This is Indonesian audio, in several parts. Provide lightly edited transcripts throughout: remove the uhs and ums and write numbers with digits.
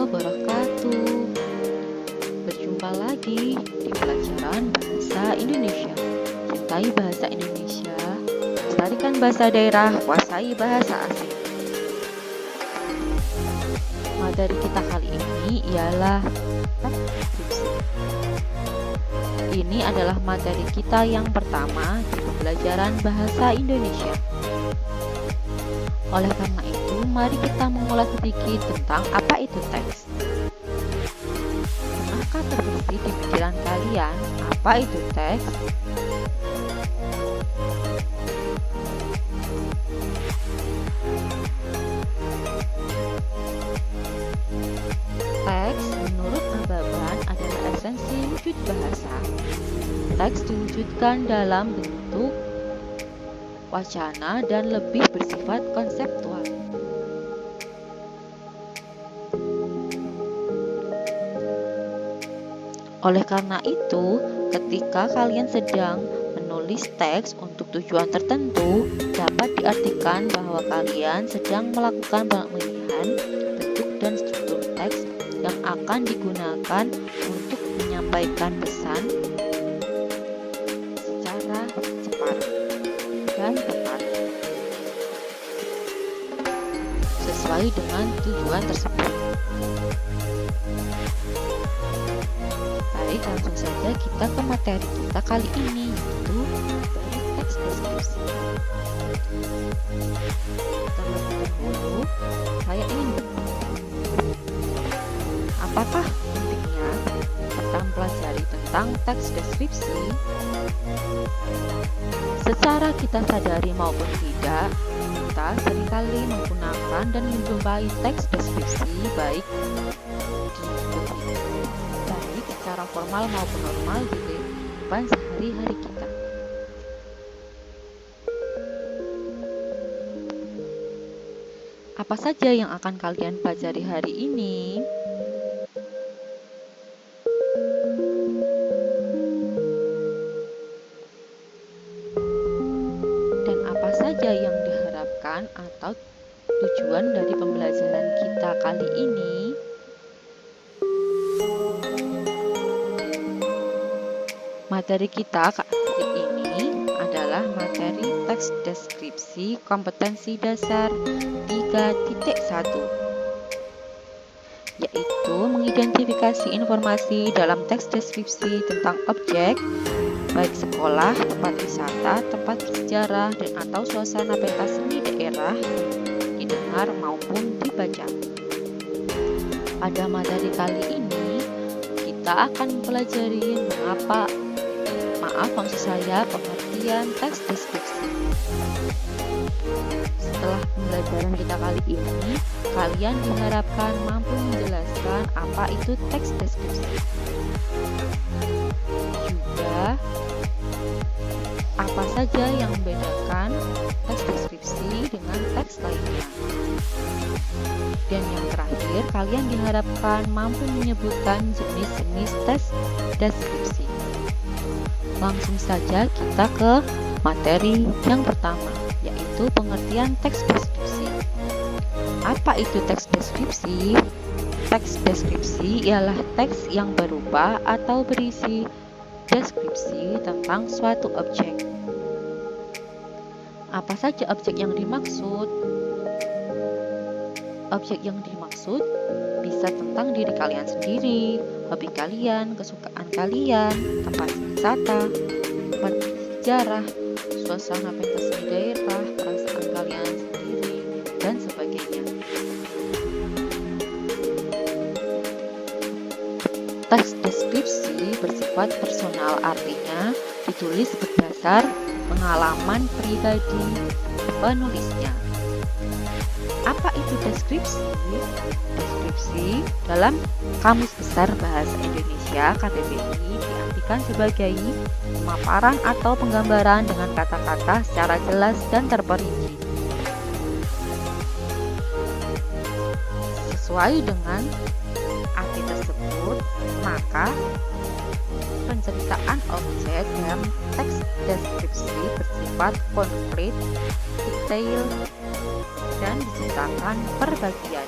wabarakatuh. Berjumpa lagi di pelajaran Bahasa Indonesia. Cintai bahasa Indonesia, lestarikan bahasa daerah, kuasai bahasa asing. Materi kita kali ini ialah deskripsi. Ini adalah materi kita yang pertama di pembelajaran bahasa Indonesia. Oleh karena itu, mari kita mengulas sedikit tentang apa itu teks. Pernahkah terbesit di pikiran kalian apa itu teks? Teks menurut Nababan adalah esensi wujud bahasa. Teks diwujudkan dalam bentuk wacana dan lebih bersifat konseptual. Oleh karena itu, ketika kalian sedang menulis teks untuk tujuan tertentu, dapat diartikan bahwa kalian sedang melakukan pemilihan bentuk dan struktur teks yang akan digunakan untuk menyampaikan pesan secara cepat dan tepat sesuai dengan tujuan tersebut. Baik, langsung saja kita ke materi kita kali ini, yaitu materi teks deskripsi. Terlebih dahulu, saya ingin apakah pentingnya kita mempelajari tentang teks deskripsi? Secara kita sadari maupun tidak, kita seringkali menggunakan dan menjumpai teks deskripsi baik secara formal maupun normal di kehidupan sehari-hari kita. Apa saja yang akan kalian pelajari hari ini? Dan apa saja yang diharapkan atau tujuan dari pembelajaran kita kali ini? Materi kita kali ini adalah materi teks deskripsi kompetensi dasar 3.1, yaitu mengidentifikasi informasi dalam teks deskripsi tentang objek, baik sekolah, tempat wisata, tempat bersejarah, dan atau suasana pentas seni daerah didengar maupun dibaca. Pada materi kali ini, kita akan mempelajari maksud saya pengertian teks deskripsi. Setelah pembelajaran kita kali ini, kalian diharapkan mampu menjelaskan apa itu teks deskripsi. Juga, apa saja yang membedakan teks deskripsi dengan teks lainnya. Dan yang terakhir, kalian diharapkan mampu menyebutkan jenis-jenis teks deskripsi. Langsung saja kita ke materi yang pertama, yaitu pengertian teks deskripsi. Apa itu teks deskripsi? Teks deskripsi ialah teks yang berupa atau berisi deskripsi tentang suatu objek. Apa saja objek yang dimaksud? Objek yang dimaksud bisa tentang diri kalian sendiri, hobi kalian, kesukaan kalian, tempat wisata, tempat sejarah, suasana pentas seni daerah, perasaan kalian sendiri, dan sebagainya. Teks deskripsi bersifat personal, artinya ditulis berdasar pengalaman pribadi penulisnya. Apa itu deskripsi? Deskripsi dalam Kamus Besar Bahasa Indonesia KBBI diartikan sebagai pemaparan atau penggambaran dengan kata-kata secara jelas dan terperinci. Sesuai dengan arti tersebut, maka penceritaan objek dalam teks deskripsi bersifat konkret, detail, dan diceritakan per bagian.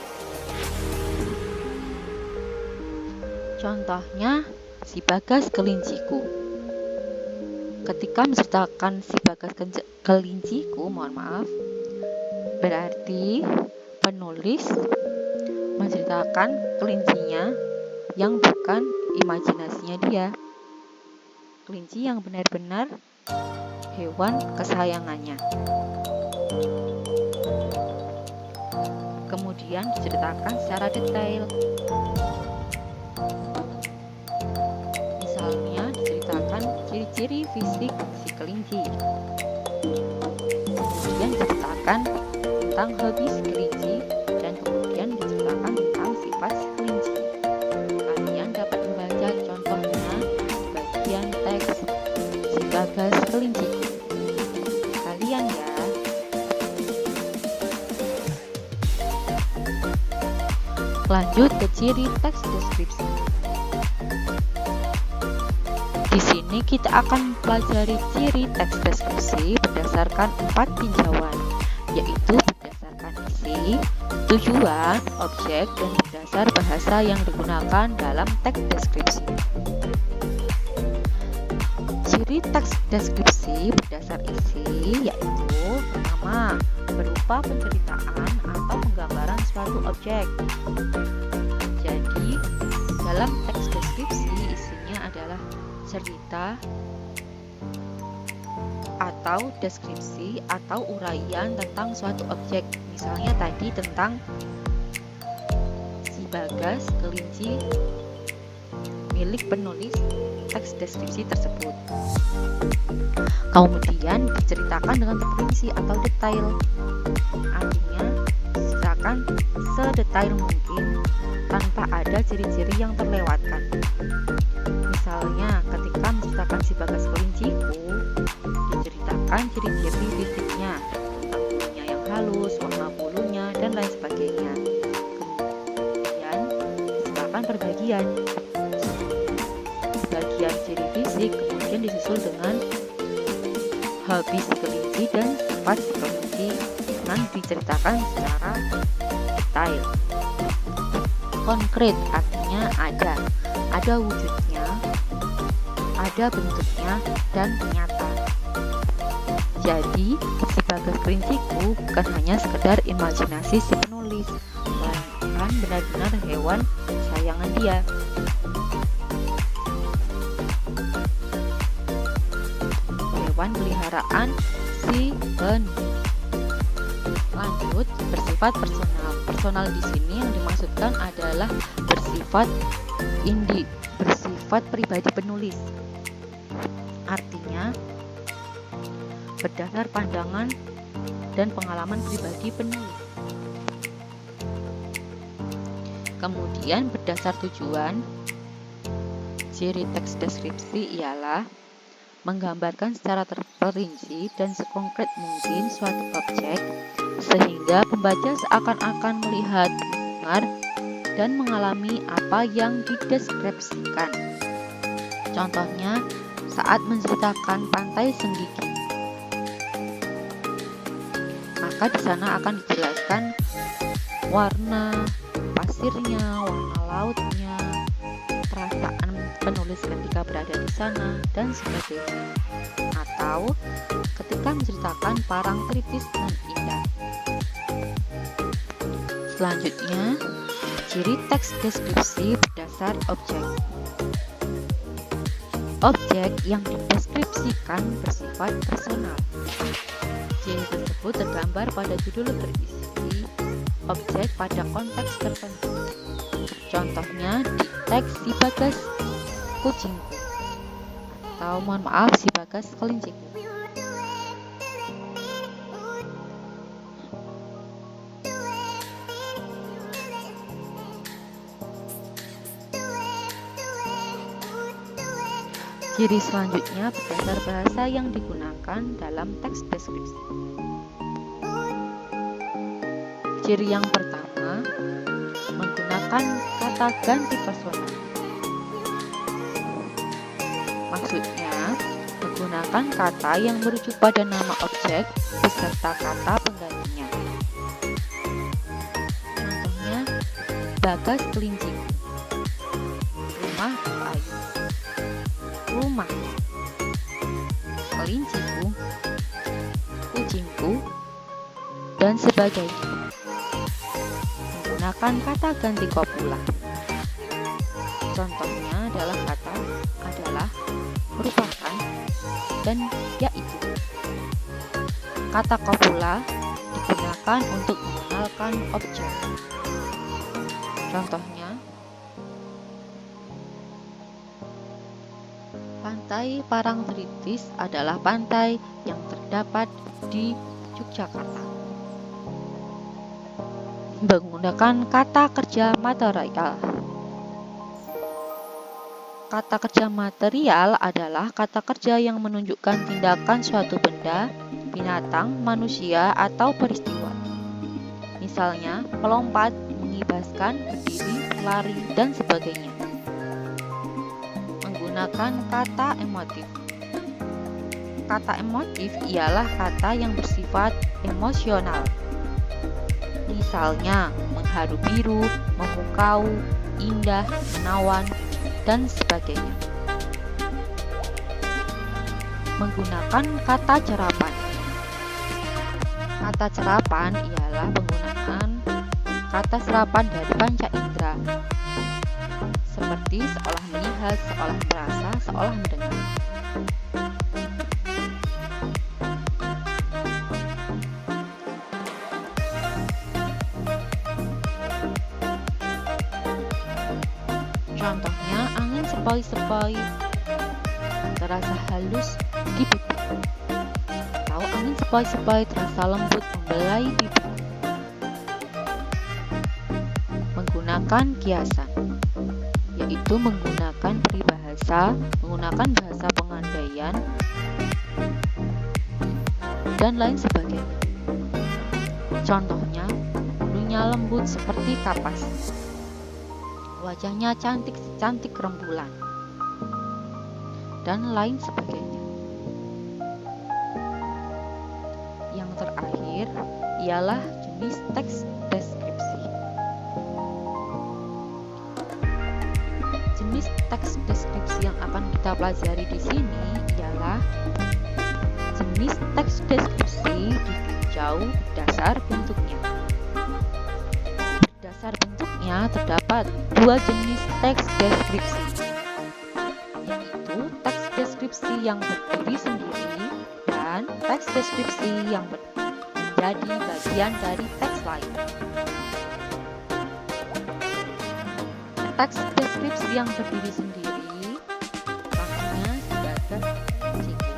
Contohnya, si Bagas kelinciku. Ketika menceritakan si Bagas kelinciku, berarti penulis menceritakan kelincinya yang bukan imajinasinya dia. Kelinci yang benar-benar hewan kesayangannya. Kemudian diceritakan secara detail. Misalnya diceritakan ciri-ciri fisik si kelinci. Kemudian diceritakan tentang hobi si kelinci dan kemudian diceritakan tentang sifat si kelinci. Kalian dapat membaca contohnya di bagian teks si Bagas kelinci. Kalian ya. Lanjut ke ciri teks deskripsi. Di sini kita akan mempelajari ciri teks deskripsi berdasarkan 4 tinjauan, yaitu berdasarkan isi, tujuan, objek, dan berdasar bahasa yang digunakan dalam teks deskripsi. Ciri teks deskripsi berdasar isi yaitu pertama, berupa penceritaan atau penggambaran suatu objek. Jadi, dalam teks deskripsi isinya adalah cerita atau deskripsi atau uraian tentang suatu objek. Misalnya tadi tentang si Bagas kelinci milik penulis teks deskripsi tersebut. Kemudian diceritakan dengan terperinci atau detail. Artinya diceritakan sedetail mungkin tanpa ada ciri-ciri yang terlewatkan. Misalnya ketika menceritakan si Bagas kelinciku, diceritakan ciri-ciri fisiknya, tentang bulunya yang halus, warna bulunya, dan lain sebagainya. Kemudian diceritakan perbagian. Bagian ciri fisik kemudian disusul dengan hobi si kelinci dan sifat si kelinci dengan diceritakan secara detail. Konkret artinya ada wujudnya, ada bentuknya, dan nyata. Jadi, si Bagas kelinciku bukan hanya sekedar imajinasi si penulis, melainkan benar-benar hewan kesayangan dia. Hewan peliharaan si penulis. Lanjut, bersifat personal. Personal di sini yang dimaksudkan adalah bersifat pribadi penulis. Artinya, berdasar pandangan dan pengalaman pribadi penulis. Kemudian berdasar tujuan, ciri teks deskripsi ialah menggambarkan secara terperinci dan sekonkret mungkin suatu objek sehingga pembaca seakan-akan melihat, mendengar, dan mengalami apa yang dideskripsikan. Contohnya saat menceritakan pantai Senggigi, maka di sana akan dijelaskan warna pasirnya, warna lautnya, perasaan penulis ketika berada di sana, dan sebagainya. Atau ketika menceritakan parang kritis dan indah. Selanjutnya, ciri teks deskripsi berdasar objek. Objek yang dideskripsikan bersifat personal. Ciri tersebut tergambar pada judul berisi objek pada konteks tertentu. Contohnya di teks si Bagas kucingku, atau si Bagas kelinciku. Ciri selanjutnya berdasar bahasa yang digunakan dalam teks deskripsi. Ciri yang pertama, menggunakan kata ganti personal. Maksudnya, menggunakan kata yang merujuk pada nama objek beserta kata penggantinya. Contohnya, Bagas kelinciku. dan sebagainya. Menggunakan kata ganti kopula. Contohnya adalah kata adalah, merupakan, dan yaitu. Kata kopula digunakan untuk mengenalkan objek. Contohnya, Pantai Parangtritis adalah pantai yang terdapat di Yogyakarta. Menggunakan kata kerja material. Kata kerja material adalah kata kerja yang menunjukkan tindakan suatu benda, binatang, manusia, atau peristiwa. Misalnya, melompat, mengibaskan, berdiri, berlari, dan sebagainya. Menggunakan kata emotif. Kata emotif ialah kata yang bersifat emosional. Misalnya, mengharu biru, memukau, indah, menawan, dan sebagainya. Menggunakan kata cerapan. Kata cerapan ialah penggunaan kata serapan dari panca indera, seperti seolah melihat, seolah merasa, seolah mendengar. Contohnya, angin sepoi-sepoi terasa halus di pipi, atau angin sepoi-sepoi terasa lembut membelai pipi. Menggunakan kiasan, yaitu menggunakan peribahasa, menggunakan bahasa pengandaian, dan lain sebagainya. Contohnya, bulunya lembut seperti kapas, wajahnya cantik secantik rembulan, dan lain sebagainya. Yang terakhir ialah jenis teks deskripsi. Jenis teks deskripsi yang akan kita pelajari di sini ialah jenis teks deskripsi ditinjau dasar bentuknya. Dasar bentuknya terdapat dua jenis teks deskripsi, yaitu teks deskripsi yang berdiri sendiri dan teks deskripsi yang menjadi bagian dari teks lain. Teks deskripsi yang berdiri sendiri maksudnya sebatas siku.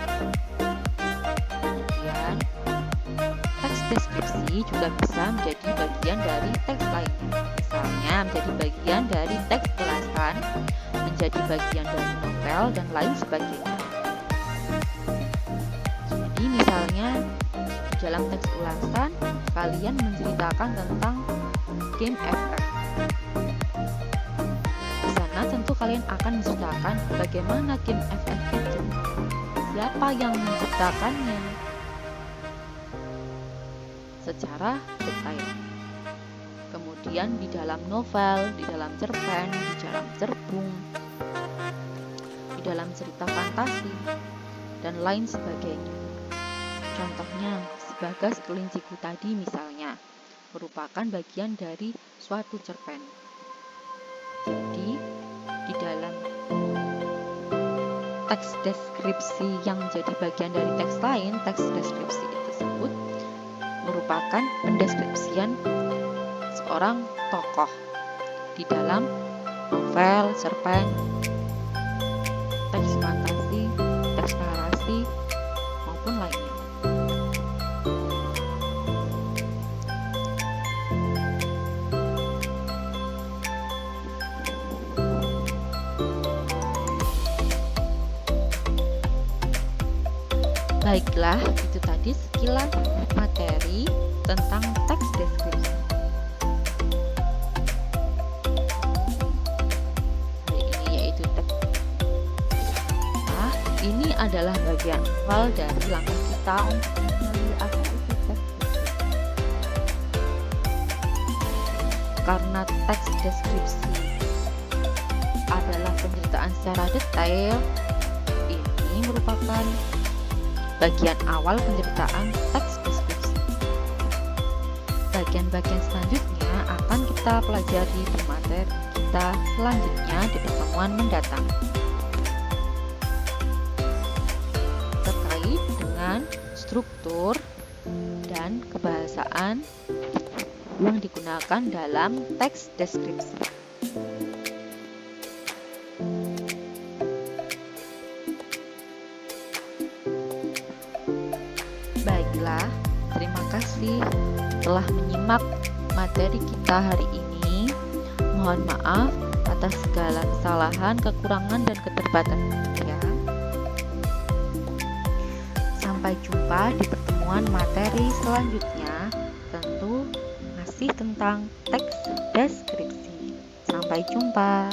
Kemudian, teks deskripsi juga bisa menjadi bagian dari teks lainnya. Misalnya menjadi bagian dari teks ulasan, menjadi bagian dari novel, dan lain sebagainya. Jadi misalnya di dalam teks ulasan kalian menceritakan tentang game FF. Di sana tentu kalian akan menceritakan bagaimana game FF itu, siapa yang menciptakannya, secara detail. Kemudian di dalam novel, di dalam cerpen, di dalam cerbung, di dalam cerita fantasi, dan lain sebagainya. Contohnya, Sebagas Kelinciku tadi misalnya, merupakan bagian dari suatu cerpen. Jadi, di dalam teks deskripsi yang menjadi bagian dari teks lain, teks deskripsi tersebut merupakan pendeskripsian seorang tokoh di dalam novel, cerpen, teks fantasi, teks narasi, maupun lainnya. Baiklah, itu tadi sekilas materi tentang teks deskripsi. Ini adalah bagian awal dari langkah kita untuk mengenali apa itu teks deskripsi. Karena teks deskripsi adalah penceritaan secara detail, ini merupakan bagian awal penceritaan teks deskripsi. Bagian-bagian selanjutnya akan kita pelajari di materi kita selanjutnya di pertemuan mendatang. Terkait dengan struktur dan kebahasaan yang digunakan dalam teks deskripsi. Baiklah, terima kasih telah menyimak materi kita hari ini. Mohon maaf atas segala kesalahan, kekurangan, dan keterbatasan ya. Sampai jumpa di pertemuan materi selanjutnya, tentu masih tentang teks deskripsi. Sampai jumpa.